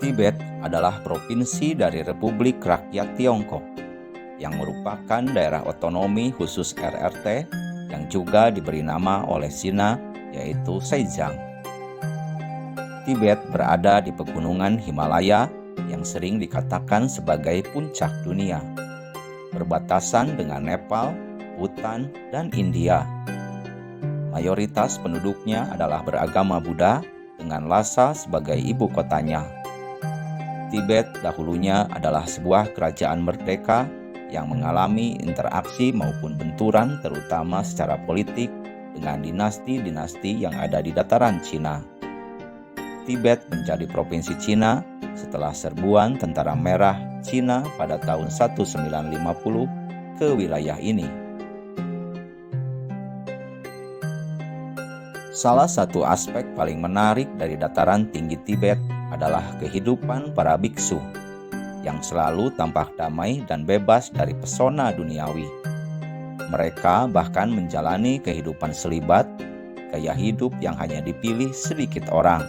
Tibet adalah provinsi dari Republik Rakyat Tiongkok yang merupakan daerah otonomi khusus RRT yang juga diberi nama oleh Cina, yaitu Zhejiang. Tibet berada di pegunungan Himalaya yang sering dikatakan sebagai puncak dunia, berbatasan dengan Nepal, Bhutan, dan India. Mayoritas penduduknya adalah beragama Buddha dengan Lhasa sebagai ibu kotanya. Tibet dahulunya adalah sebuah kerajaan merdeka yang mengalami interaksi maupun benturan terutama secara politik dengan dinasti-dinasti yang ada di dataran Cina. Tibet menjadi provinsi Cina setelah serbuan Tentara Merah Cina pada tahun 1950 ke wilayah ini. Salah satu aspek paling menarik dari dataran tinggi Tibet adalah kehidupan para biksu yang selalu tampak damai dan bebas dari pesona duniawi. Mereka bahkan menjalani kehidupan selibat, gaya hidup yang hanya dipilih sedikit orang.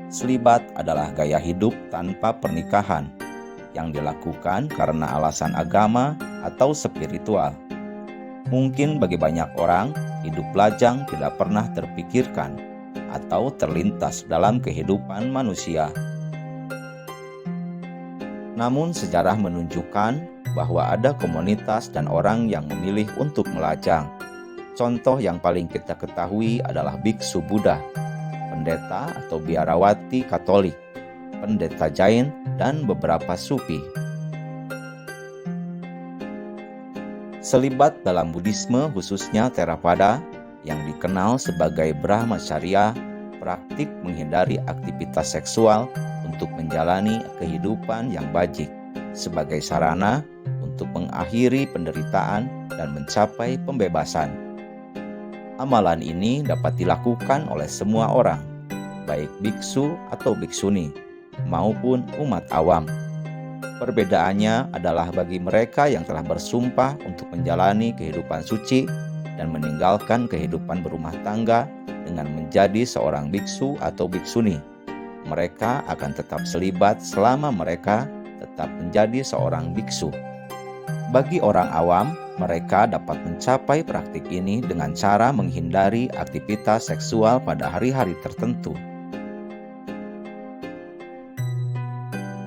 Selibat adalah gaya hidup tanpa pernikahan yang dilakukan karena alasan agama atau spiritual. Mungkin bagi banyak orang, hidup lajang tidak pernah terpikirkan atau terlintas dalam kehidupan manusia. Namun sejarah menunjukkan bahwa ada komunitas dan orang yang memilih untuk melajang. Contoh yang paling kita ketahui adalah biksu Buddha, pendeta atau biarawati Katolik, pendeta Jain, dan beberapa sufi. Selibat dalam Buddhisme khususnya Theravada yang dikenal sebagai Brahmacharya, praktik menghindari aktivitas seksual untuk menjalani kehidupan yang bajik sebagai sarana untuk mengakhiri penderitaan dan mencapai pembebasan. Amalan ini dapat dilakukan oleh semua orang, baik biksu atau biksuni, maupun umat awam. Perbedaannya adalah bagi mereka yang telah bersumpah untuk menjalani kehidupan suci dan meninggalkan kehidupan berumah tangga dengan menjadi seorang biksu atau biksuni. Mereka akan tetap selibat selama mereka tetap menjadi seorang biksu. Bagi orang awam, mereka dapat mencapai praktik ini dengan cara menghindari aktivitas seksual pada hari-hari tertentu.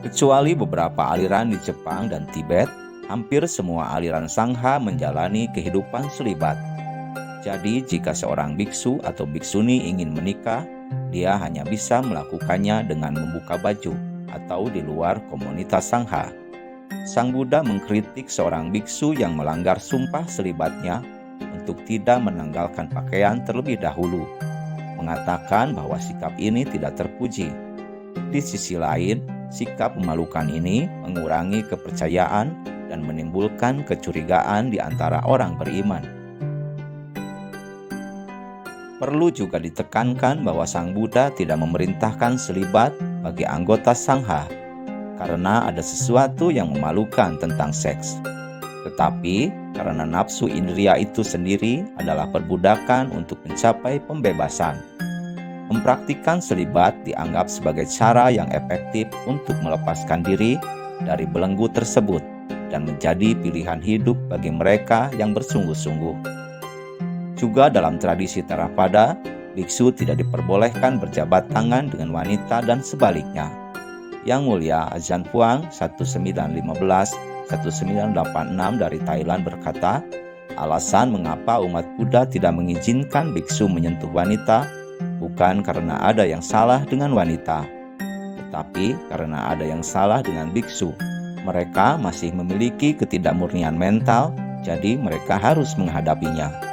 Kecuali beberapa aliran di Jepang dan Tibet, hampir semua aliran Sangha menjalani kehidupan selibat. Jadi, jika seorang biksu atau biksuni ingin menikah, dia hanya bisa melakukannya dengan membuka baju atau di luar komunitas Sangha. Sang Buddha mengkritik seorang biksu yang melanggar sumpah selibatnya untuk tidak menanggalkan pakaian terlebih dahulu, mengatakan bahwa sikap ini tidak terpuji. Di sisi lain, sikap memalukan ini mengurangi kepercayaan dan menimbulkan kecurigaan di antara orang beriman. Perlu juga ditekankan bahwa Sang Buddha tidak memerintahkan selibat bagi anggota Sangha karena ada sesuatu yang memalukan tentang seks. Tetapi karena nafsu indria itu sendiri adalah perbudakan untuk mencapai pembebasan. Mempraktikkan selibat dianggap sebagai cara yang efektif untuk melepaskan diri dari belenggu tersebut dan menjadi pilihan hidup bagi mereka yang bersungguh-sungguh. Juga dalam tradisi Theravada, biksu tidak diperbolehkan berjabat tangan dengan wanita dan sebaliknya. Yang Mulia Ajahn Fuang 1915-1986 dari Thailand berkata, alasan mengapa umat Buddha tidak mengizinkan biksu menyentuh wanita bukan karena ada yang salah dengan wanita, tetapi karena ada yang salah dengan biksu. Mereka masih memiliki ketidakmurnian mental, jadi mereka harus menghadapinya.